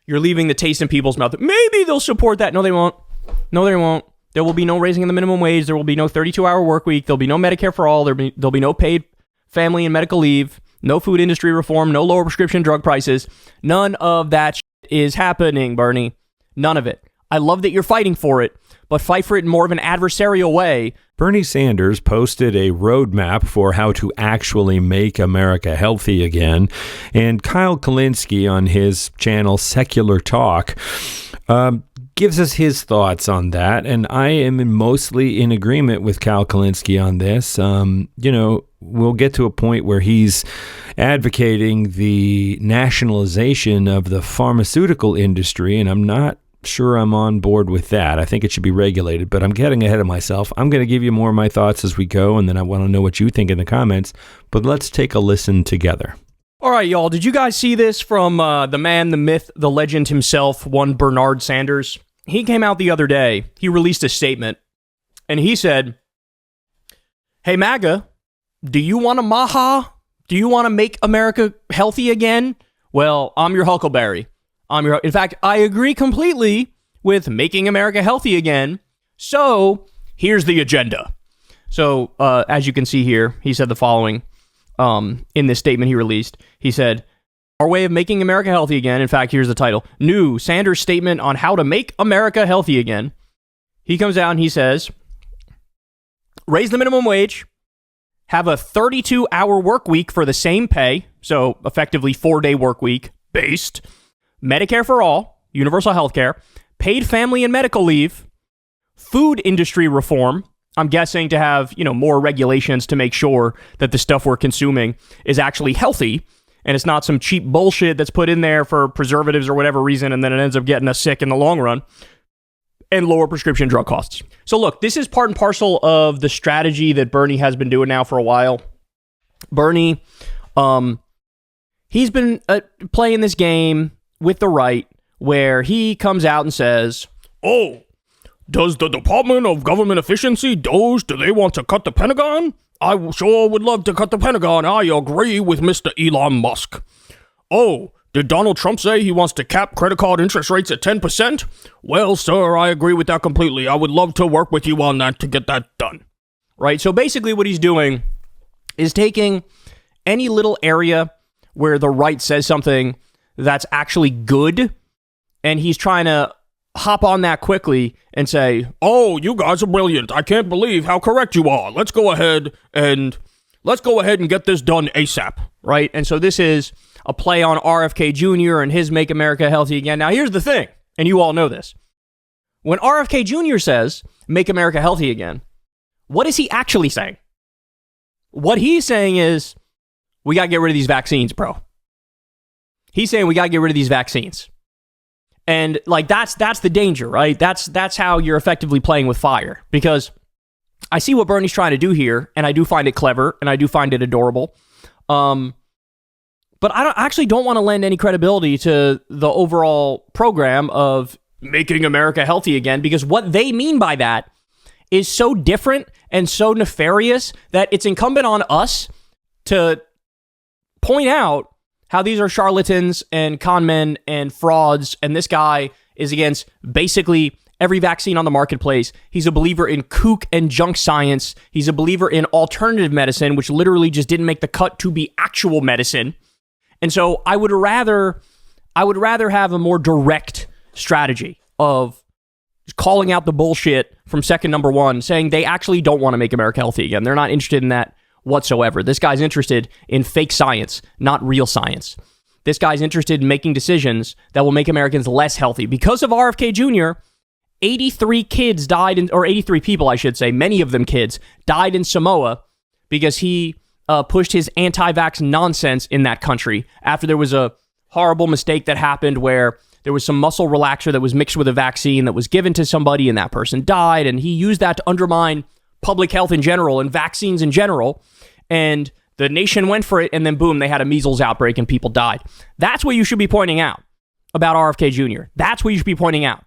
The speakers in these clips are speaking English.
You're leaving the taste in people's mouth. Maybe they'll support that. No, they won't. No, they won't. There will be no raising of the minimum wage. There will be no 32-hour work week. There'll be no Medicare for all. There'll be no paid family and medical leave. No food industry reform. No lower prescription drug prices. None of that is happening, Bernie. None of it. I love that you're fighting for it, but fight for it in more of an adversarial way. Bernie Sanders posted a roadmap for how to actually make America healthy again. And Keyle Kulinski on his channel, Secular Talk, gives us his thoughts on that. And I am mostly in agreement with Keyle Kulinski on this. We'll get to a point where he's advocating the nationalization of the pharmaceutical industry, and I'm not sure I'm on board with that. I think it should be regulated, but I'm getting ahead of myself. I'm going to give you more of my thoughts as we go, and then I want to know what you think in the comments, but let's take a listen together. All right, y'all. Did you guys see this from the man, the myth, the legend himself, one Bernard Sanders? He came out the other day. He released a statement, and he said, "Hey, MAGA, do you want a MAHA? Do you want to make America healthy again? Well, I'm your Huckleberry. In fact, I agree completely with making America healthy again. So here's the agenda." So as you can see here, he said the following in this statement he released. He said, "Our way of making America healthy again." In fact, here's the title: "New Sanders Statement on How to Make America Healthy Again." He comes out and he says, "Raise the minimum wage, have a 32-hour work week for the same pay," so effectively 4-day work week based, Medicare for all, universal health care, paid family and medical leave, food industry reform, I'm guessing to have, more regulations to make sure that the stuff we're consuming is actually healthy and it's not some cheap bullshit that's put in there for preservatives or whatever reason and then it ends up getting us sick in the long run, and lower prescription drug costs. So look, this is part and parcel of the strategy that Bernie has been doing now for a while. Bernie, he's been playing this game with the right, where he comes out and says, "Oh, does the Department of Government Efficiency, DOGE, do they want to cut the Pentagon? I sure would love to cut the Pentagon. I agree with Mr. Elon Musk. Oh, did Donald Trump say he wants to cap credit card interest rates at 10%? Well, sir, I agree with that completely. I would love to work with you on that to get that done." Right? So basically what he's doing is taking any little area where the right says something that's actually good, and he's trying to hop on that quickly and say, "Oh, you guys are brilliant. I can't believe how correct you are. Let's go ahead and get this done ASAP." Right? And so this is a play on RFK Jr. and his Make America Healthy Again. Now, here's the thing, and you all know this. When RFK Jr. says, "Make America Healthy Again," what is he actually saying? What he's saying is, we got to get rid of these vaccines, bro. He's saying we got to get rid of these vaccines. And that's the danger, right? That's how you're effectively playing with fire. Because I see what Bernie's trying to do here, and I do find it clever, and I do find it adorable. But I actually don't want to lend any credibility to the overall program of making America healthy again, because what they mean by that is so different and so nefarious that it's incumbent on us to point out how these are charlatans and con men and frauds, and this guy is against basically every vaccine on the marketplace. He's a believer in kook and junk science. He's a believer in alternative medicine, which literally just didn't make the cut to be actual medicine. And so I would rather have a more direct strategy of calling out the bullshit from second number one, saying they actually don't want to make America healthy again. They're not interested in that whatsoever. This guy's interested in fake science, not real science. This guy's interested in making decisions that will make Americans less healthy. Because of RFK Jr., 83 kids died, or 83 people, I should say, many of them kids, died in Samoa because he pushed his anti-vax nonsense in that country after there was a horrible mistake that happened where there was some muscle relaxer that was mixed with a vaccine that was given to somebody and that person died, and he used that to undermine public health in general and vaccines in general, and the nation went for it, and then boom, they had a measles outbreak and people died. That's what you should be pointing out about RFK Jr. That's what you should be pointing out.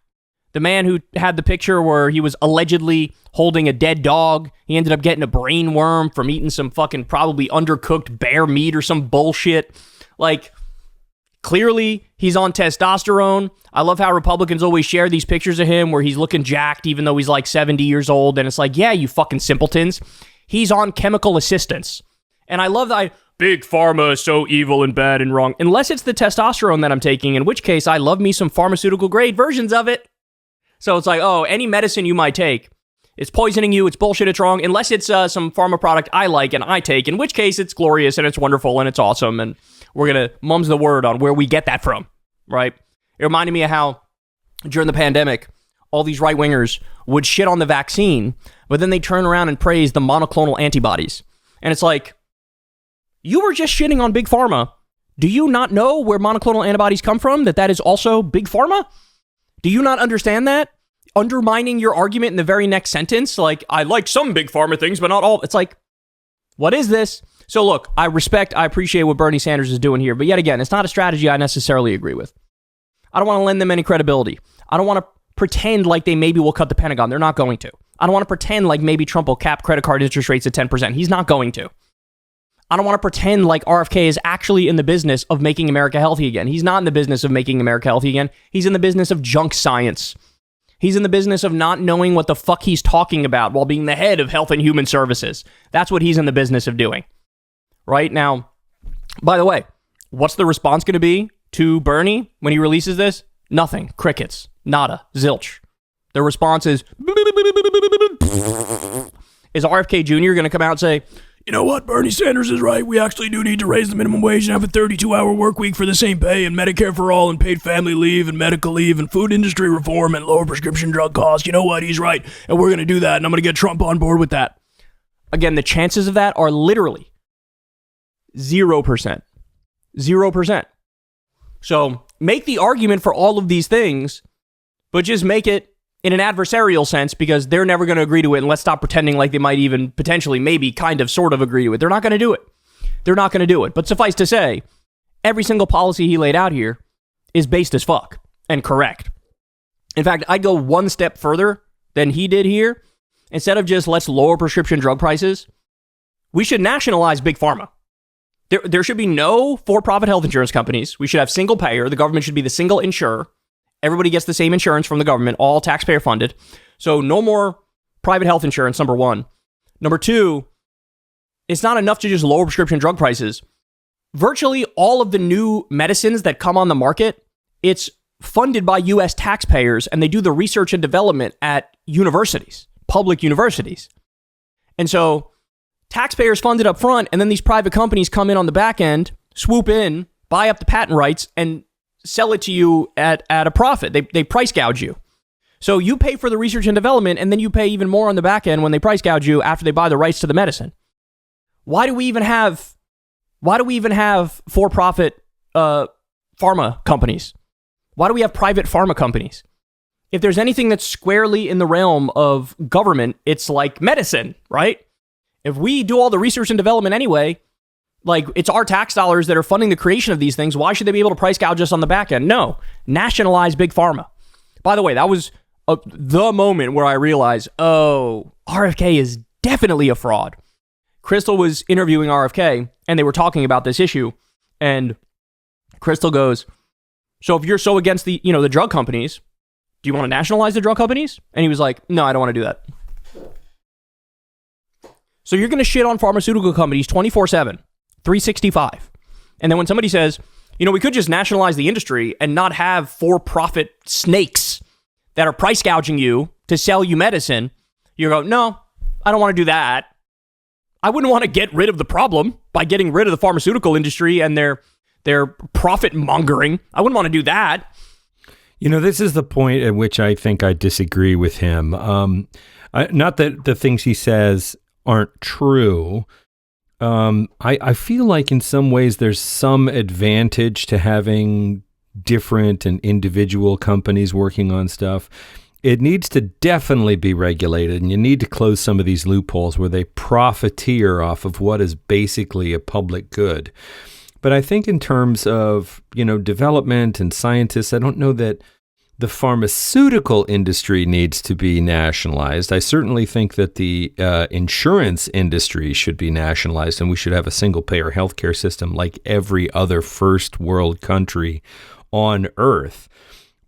The man who had the picture where he was allegedly holding a dead dog, he ended up getting a brain worm from eating some fucking probably undercooked bear meat or some bullshit. Clearly, he's on testosterone. I love how Republicans always share these pictures of him where he's looking jacked even though he's like 70 years old. And it's like, yeah, you fucking simpletons. He's on chemical assistance. And I love that Big Pharma is so evil and bad and wrong. Unless it's the testosterone that I'm taking, in which case I love me some pharmaceutical grade versions of it. So it's like, oh, any medicine you might take, it's poisoning you, it's bullshit, it's wrong, unless it's some pharma product I like and I take, in which case it's glorious and it's wonderful and it's awesome, and we're going to mum's the word on where we get that from, right? It reminded me of how during the pandemic, all these right-wingers would shit on the vaccine, but then they turn around and praise the monoclonal antibodies. And it's like, you were just shitting on Big Pharma. Do you not know where monoclonal antibodies come from? That is also Big Pharma? Do you not understand that? Undermining your argument in the very next sentence, like, I like some Big Pharma things, but not all. It's like, what is this? So look, I appreciate what Bernie Sanders is doing here, but yet again, it's not a strategy I necessarily agree with. I don't want to lend them any credibility. I don't want to pretend like they maybe will cut the Pentagon. They're not going to. I don't want to pretend like maybe Trump will cap credit card interest rates at 10%. He's not going to. I don't want to pretend like RFK is actually in the business of making America healthy again. He's not in the business of making America healthy again. He's in the business of junk science. He's in the business of not knowing what the fuck he's talking about while being the head of Health and Human Services. That's what he's in the business of doing. Right now, by the way, what's the response going to be to Bernie when he releases this? Nothing. Crickets. Nada. Zilch. The response is RFK Jr. going to come out and say, you know what, Bernie Sanders is right. We actually do need to raise the minimum wage and have a 32-hour work week for the same pay, and Medicare for all, and paid family leave, and medical leave, and food industry reform, and lower prescription drug costs. You know what? He's right, and we're going to do that, and I'm going to get Trump on board with that. Again, the chances of that are literally 0%. 0%. So make the argument for all of these things, but just make it in an adversarial sense, because they're never going to agree to it, and let's stop pretending like they might even potentially, maybe, kind of, sort of agree to it. They're not going to do it. They're not going to do it. But suffice to say, every single policy he laid out here is based as fuck and correct. In fact, I'd go one step further than he did here. Instead of just let's lower prescription drug prices, we should nationalize Big Pharma. There should be no for-profit health insurance companies. We should have single payer. The government should be the single insurer. Everybody gets the same insurance from the government, all taxpayer funded. So no more private health insurance, number one. Number two, it's not enough to just lower prescription drug prices. Virtually all of the new medicines that come on the market, it's funded by U.S. taxpayers, and they do the research and development at universities, public universities. And so taxpayers fund it up front, and then these private companies come in on the back end, swoop in, buy up the patent rights, and sell it to you at a profit. They price gouge you. So you pay for the research and development, and then you pay even more on the back end when they price gouge you after they buy the rights to the medicine. Why do we even have for-profit pharma companies? Why do we have private pharma companies? If there's anything that's squarely in the realm of government, it's like medicine, right? If we do all the research and development anyway, like, it's our tax dollars that are funding the creation of these things. Why should they be able to price gouge us on the back end? No. Nationalize Big Pharma. By the way, that was the moment where I realized, oh, RFK is definitely a fraud. Crystal was interviewing RFK, and they were talking about this issue. And Crystal goes, so if you're so against the drug companies, do you want to nationalize the drug companies? And he was like, no, I don't want to do that. So you're going to shit on pharmaceutical companies 24/7. 365. And then when somebody says, we could just nationalize the industry and not have for-profit snakes that are price gouging you to sell you medicine, you go, no, I don't want to do that. I wouldn't want to get rid of the problem by getting rid of the pharmaceutical industry and their profit mongering. I wouldn't want to do that. This is the point at which I think I disagree with him. Not that the things he says aren't true. I feel like in some ways there's some advantage to having different and individual companies working on stuff. It needs to definitely be regulated, and you need to close some of these loopholes where they profiteer off of what is basically a public good. But I think in terms of, development and scientists, I don't know that the pharmaceutical industry needs to be nationalized. I certainly think that the insurance industry should be nationalized, and we should have a single-payer healthcare system like every other first world country on Earth.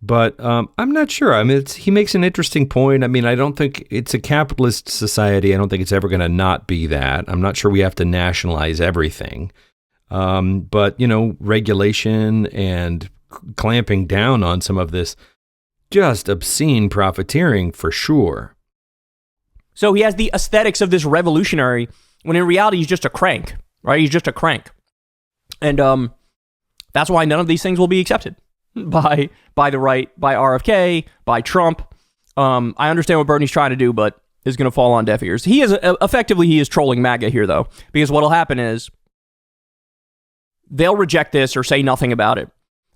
But I'm not sure. I mean, he makes an interesting point. I mean, I don't think it's a capitalist society. I don't think it's ever going to not be that. I'm not sure we have to nationalize everything. But, regulation and clamping down on some of this just obscene profiteering for sure. So he has the aesthetics of this revolutionary, when in reality he's just a crank, right? He's just a crank. And that's why none of these things will be accepted by the right, by RFK, by Trump. I understand what Bernie's trying to do, but is going to fall on deaf ears. He is trolling MAGA here, though, because what'll happen is they'll reject this or say nothing about it.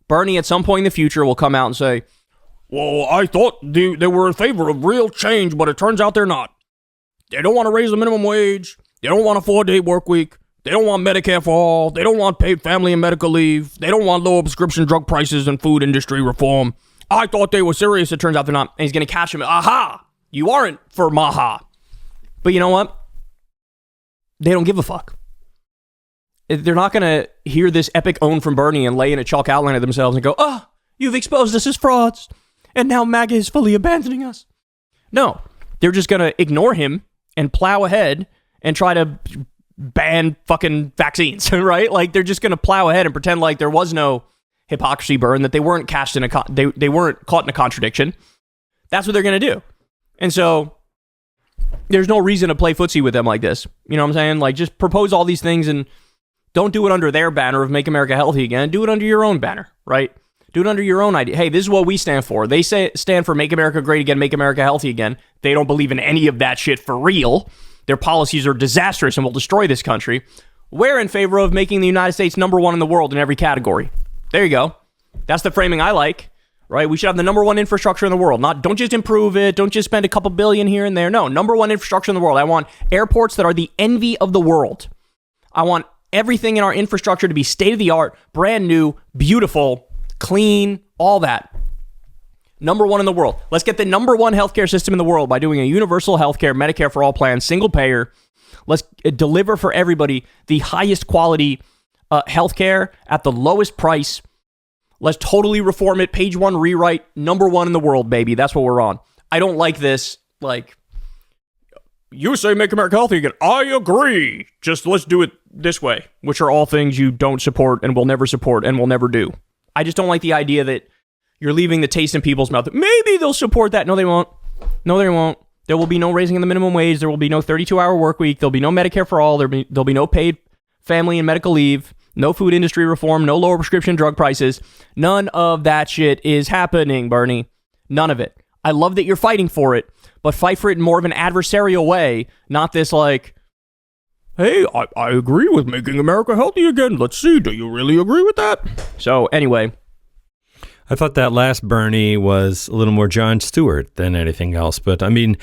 Bernie, at some point in the future, will come out and say, well, I thought they were in favor of real change, but it turns out they're not. They don't want to raise the minimum wage. They don't want a 4-day work week. They don't want Medicare for all. They don't want paid family and medical leave. They don't want lower prescription drug prices and food industry reform. I thought they were serious. It turns out they're not. And he's going to catch him. Aha! You aren't for MAHA. But you know what? They don't give a fuck. They're not going to hear this epic own from Bernie and lay in a chalk outline of themselves and go, oh, you've exposed us as frauds. And now MAGA is fully abandoning us. No, they're just going to ignore him and plow ahead and try to ban fucking vaccines, right? Like, they're just going to plow ahead and pretend like there was no hypocrisy burn, that they weren't cast in they weren't caught in a contradiction. That's what they're going to do. And so there's no reason to play footsie with them like this. You know what I'm saying? Like, just propose all these things and don't do it under their banner of Make America Healthy Again. Do it under your own banner, right? Do it under your own idea. Hey, this is what we stand for. They stand for Make America Great Again, Make America Healthy Again. They don't believe in any of that shit for real. Their policies are disastrous and will destroy this country. We're in favor of making the United States number one in the world in every category. There you go. That's the framing I like, right? We should have the number one infrastructure in the world. Don't just improve it. Don't just spend a couple billion here and there. No, number one infrastructure in the world. I want airports that are the envy of the world. I want everything in our infrastructure to be state-of-the-art, brand new, beautiful, clean, all that. Number one in the world. Let's get the number one healthcare system in the world by doing a universal healthcare, Medicare for all plan, single payer. Let's deliver for everybody the highest quality healthcare at the lowest price. Let's totally reform it. Page one rewrite. Number one in the world, baby. That's what we're on. I don't like this. Like, you say Make America Healthy Again. I agree. Just let's do it this way, which are all things you don't support and will never support and will never do. I just don't like the idea that you're leaving the taste in people's mouth. Maybe they'll support that. No, they won't. No, they won't. There will be no raising of the minimum wage. There will be no 32-hour work week. There'll be no Medicare for all. There'll be no paid family and medical leave. No food industry reform. No lower prescription drug prices. None of that shit is happening, Bernie. None of it. I love that you're fighting for it, but fight for it in more of an adversarial way, not this like, hey, I agree with making America healthy again. Let's see, do you really agree with that? So anyway. I thought that last Bernie was a little more Jon Stewart than anything else. But I mean,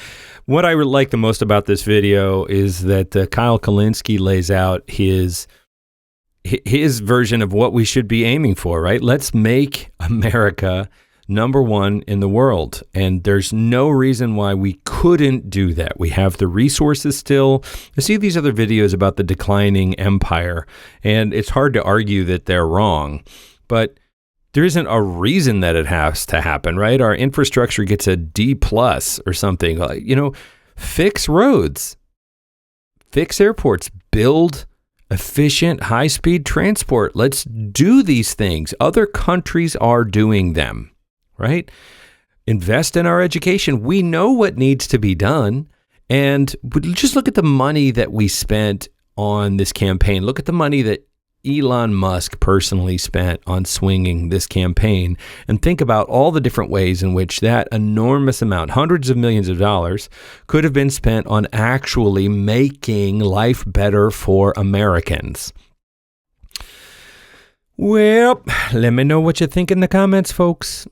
what I like the most about this video is that Keyle Kulinski lays out his version of what we should be aiming for, right? Let's make America number one in the world. And there's no reason why we couldn't do that. We have the resources still. I see these other videos about the declining empire, and it's hard to argue that they're wrong. But there isn't a reason that it has to happen, right? Our infrastructure gets a D+ or something. Like, fix roads, fix airports, build efficient, high-speed transport. Let's do these things. Other countries are doing them, right? Invest in our education. We know what needs to be done. And just look at the money that we spent on this campaign. Look at the money that Elon Musk personally spent on swinging this campaign, and think about all the different ways in which that enormous amount, hundreds of millions of dollars, could have been spent on actually making life better for Americans. Well, let me know what you think in the comments, folks.